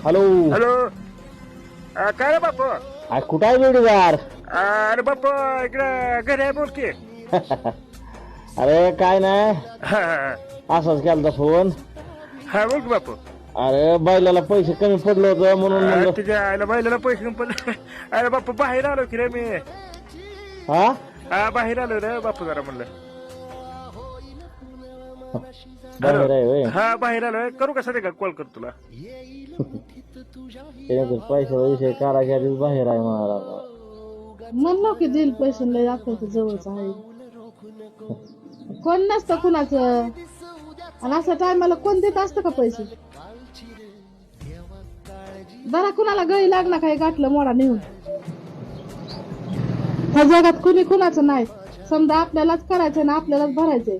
Hello. Hello. काय रे बापू? कुठं आहे जोडीदार? अरे बापू इकडे घरी आहे, बोल की. अरे काय नाही, हा असाच केलता फोन. हा, बोल की बापू. अरे बैलाला पैसे कमी पडलं होतं म्हणून म्हणलं. तुझ्या आईला बैलाला पैसे कमी पडले. अरे बापू बाहेर आलो की रे मी. हा बाहेर आलो रे बापू, जरा म्हणलं. बाहेर आहे होय. हा बाहेर आलोय. करू का सध्या कॉल कर तुला? पैसे वैसे काढायच्या आधीच बाहेर आहे मला. म्हणलो की देईल पैसे, लय आपल्या जवळच आहे. कोण नसतं कुणाचं, आणि असल्या टायमाला कोण देत असतं का पैसे? जरा कुणाला गळी लागणार काही गाठलं मोडा नेऊन. ह्या जगात कुणी कुणाचं नाही. समजा आपल्यालाच करायचंय ना आपल्यालाच भरायचंय.